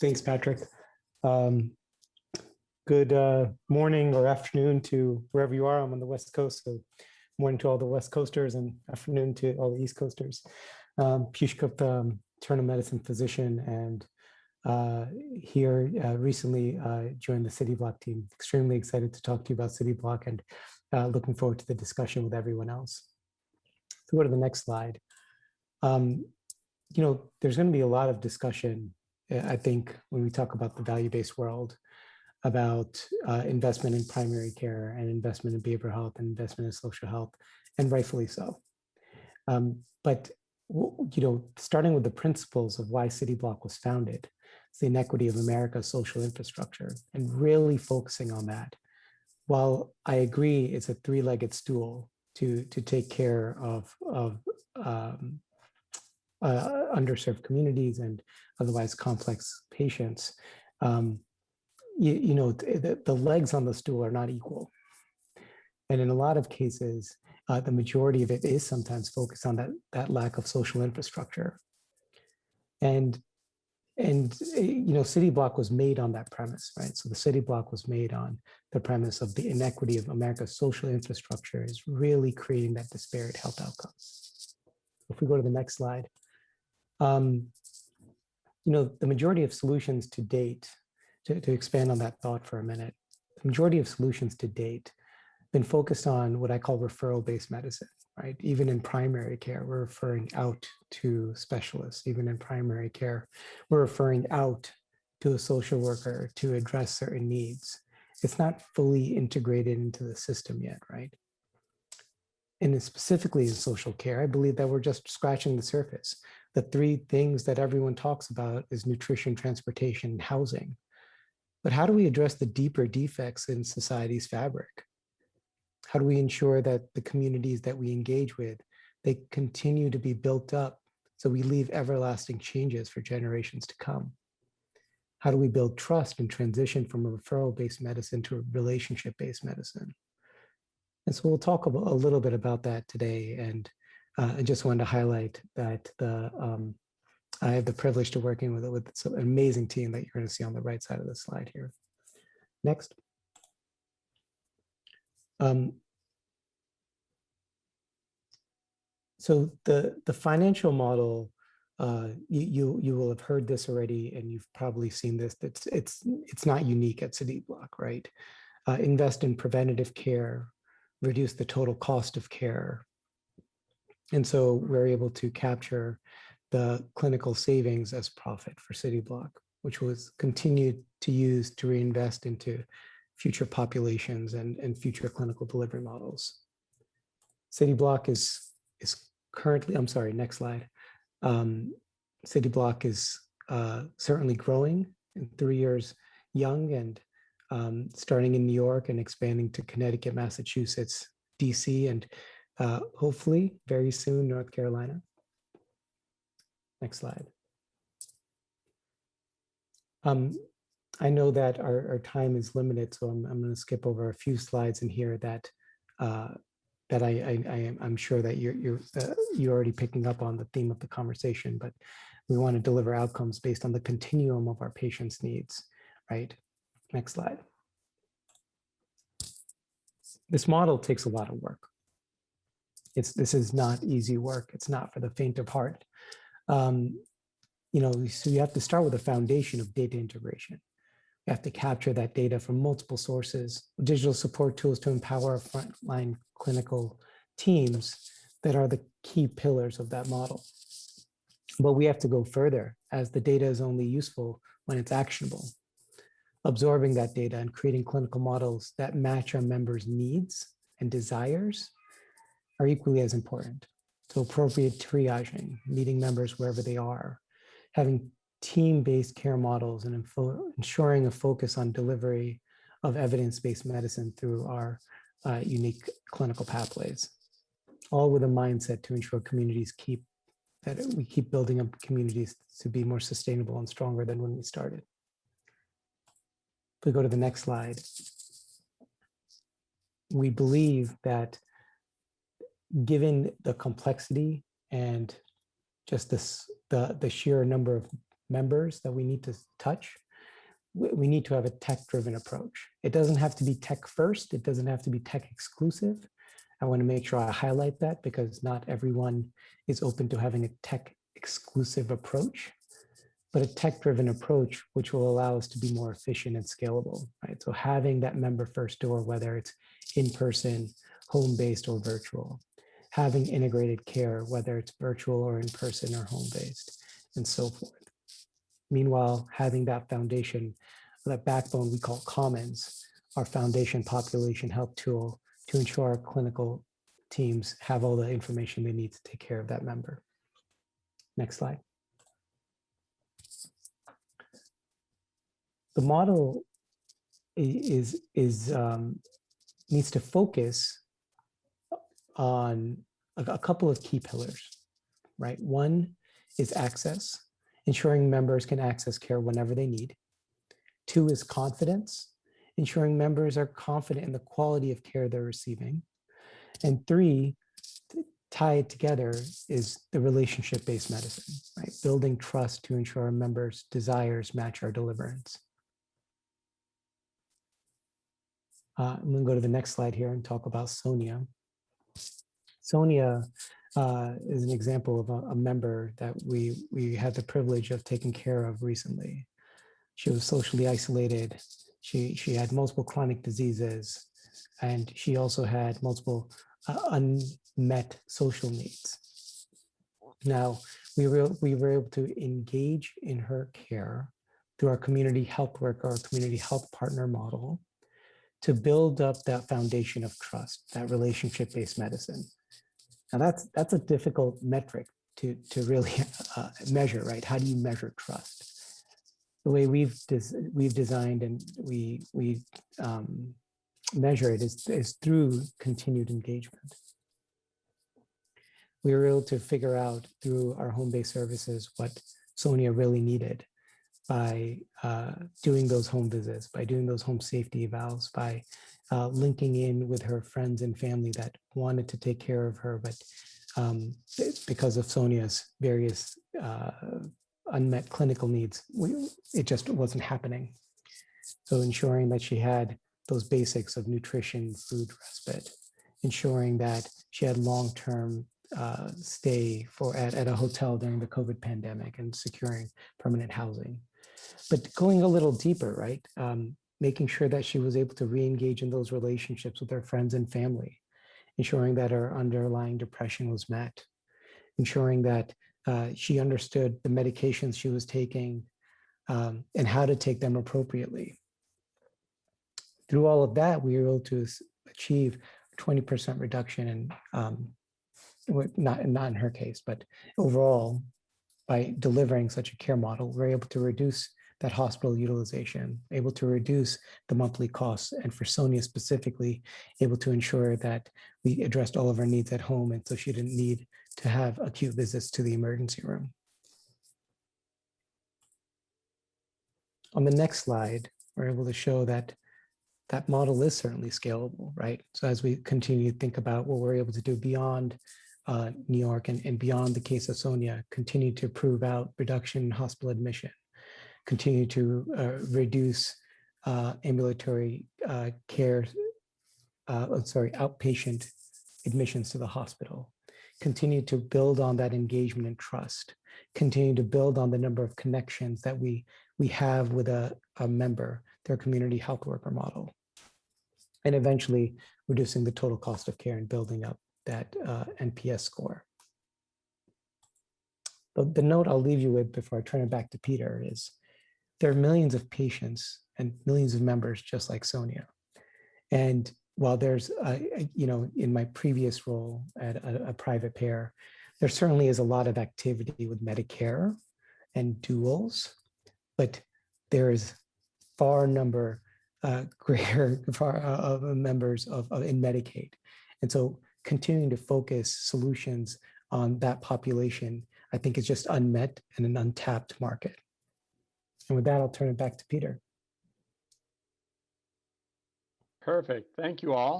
Thanks, Patrick. Um, good morning or afternoon to wherever you are. I'm on the West Coast, so morning to all the West Coasters and afternoon to all the East Coasters. Piyush Gupta, internal medicine physician, and here recently joined the City Block team. Extremely excited to talk to you about City Block and looking forward to the discussion with everyone else. So go to the next slide. There's going to be a lot of discussion, I think, when we talk about the value-based world, about investment in primary care and investment in behavioral health and investment in social health, and rightfully so. But starting with the principles of why City Block was founded, it's the inequity of America's social infrastructure, and really focusing on that. While I agree it's a three-legged stool to take care of underserved communities and otherwise complex patients, the legs on the stool are not equal. And in a lot of cases, the majority of it is sometimes focused on that lack of social infrastructure. And City Block was made on that premise, right? So the City Block was made on the premise of the inequity of America's social infrastructure is really creating that disparate health outcomes. If we go to the next slide, the majority of solutions to date, to expand on that thought for a minute, the majority of solutions to date have been focused on what I call referral-based medicine, right? Even in primary care, we're referring out to specialists. Even in primary care, we're referring out to a social worker to address certain needs. It's not fully integrated into the system yet, right? And specifically in social care, I believe that we're just scratching the surface. The three things that everyone talks about is nutrition, transportation, and housing. But how do we address the deeper defects in society's fabric? How do we ensure that the communities that we engage with, they continue to be built up so we leave everlasting changes for generations to come? How do we build trust and transition from a referral-based medicine to a relationship-based medicine? And so we'll talk a little bit about that today. And I just wanted to highlight that I have the privilege to working with an amazing team that you're going to see on the right side of the slide here. Next. So the financial model, you will have heard this already, and you've probably seen this. It's not unique at City Block, right? Invest in preventative care, reduce the total cost of care. And so we're able to capture the clinical savings as profit for City Block, which was continued to use to reinvest into future populations and future clinical delivery models. City Block is currently, I'm sorry, next slide. City Block is certainly growing in 3 years young, and starting in New York and expanding to Connecticut, Massachusetts, DC, and hopefully very soon North Carolina. Next slide. I know that our time is limited, so I'm going to skip over a few slides in here that I'm sure that you're already picking up on the theme of the conversation, but we want to deliver outcomes based on the continuum of our patients' needs, right? Next slide. This model takes a lot of work. This is not easy work. It's not for the faint of heart. So you have to start with a foundation of data integration. You have to capture that data from multiple sources, digital support tools to empower our frontline clinical teams that are the key pillars of that model. But we have to go further, as the data is only useful when it's actionable. Absorbing that data and creating clinical models that match our members' needs and desires are equally as important. So appropriate triaging, meeting members wherever they are, having team-based care models, and ensuring a focus on delivery of evidence-based medicine through our unique clinical pathways, all with a mindset to ensure we keep building up communities to be more sustainable and stronger than when we started. If we go to the next slide, we believe that given the complexity and just the sheer number of members that we need to touch, we need to have a tech-driven approach. It doesn't have to be tech first. It doesn't have to be tech exclusive. I want to make sure I highlight that because not everyone is open to having a tech exclusive approach, but a tech-driven approach which will allow us to be more efficient and scalable, right? So having that member first door, whether it's in-person, home-based, or virtual, having integrated care, whether it's virtual or in-person or home-based, and so forth. Meanwhile, having that foundation, that backbone we call commons, our foundation population health tool to ensure our clinical teams have all the information they need to take care of that member. Next slide. The model needs to focus on a couple of key pillars, right? One is access, ensuring members can access care whenever they need. Two is confidence, ensuring members are confident in the quality of care they're receiving. And three, tied together, is the relationship-based medicine, right? Building trust to ensure our members' desires match our deliverance. I'm going to go to the next slide here and talk about Sonia. Sonia is an example of a member that we had the privilege of taking care of recently. She was socially isolated. She had multiple chronic diseases, and she also had multiple unmet social needs. Now, we were able to engage in her care through our community health worker, our community health partner model, to build up that foundation of trust, that relationship-based medicine. Now that's a difficult metric to really measure, right? How do you measure trust? The way we've designed and we measure it is through continued engagement. We were able to figure out through our home-based services what Sonia really needed by doing those home visits, by doing those home safety evals, by linking in with her friends and family that wanted to take care of her, but because of Sonia's various unmet clinical needs, it just wasn't happening. So ensuring that she had those basics of nutrition, food, respite, ensuring that she had long-term stay at a hotel during the COVID pandemic and securing permanent housing. But going a little deeper, right? Making sure that she was able to re-engage in those relationships with her friends and family, ensuring that her underlying depression was met, ensuring that she understood the medications she was taking and how to take them appropriately. Through all of that, we were able to achieve a 20% reduction in, not in her case, but overall, by delivering such a care model, we're able to reduce that hospital utilization, able to reduce the monthly costs, and for Sonia specifically, able to ensure that we addressed all of her needs at home, and so she didn't need to have acute visits to the emergency room. On the next slide, we're able to show that that model is certainly scalable, right? So as we continue to think about what we're able to do beyond New York and beyond the case of Sonia, continue to prove out reduction in hospital admission, continue to reduce ambulatory care, outpatient admissions to the hospital, continue to build on that engagement and trust, continue to build on the number of connections that we have with a member, their community health worker model, and eventually reducing the total cost of care and building up that NPS score. The note I'll leave you with before I turn it back to Peter is there are millions of patients and millions of members just like Sonia. And while there's, in my previous role at a private payer, there certainly is a lot of activity with Medicare and duals, but there is greater of members in Medicaid. And so continuing to focus solutions on that population, I think is just unmet and an untapped market. And with that, I'll turn it back to Peter. Perfect. Thank you all.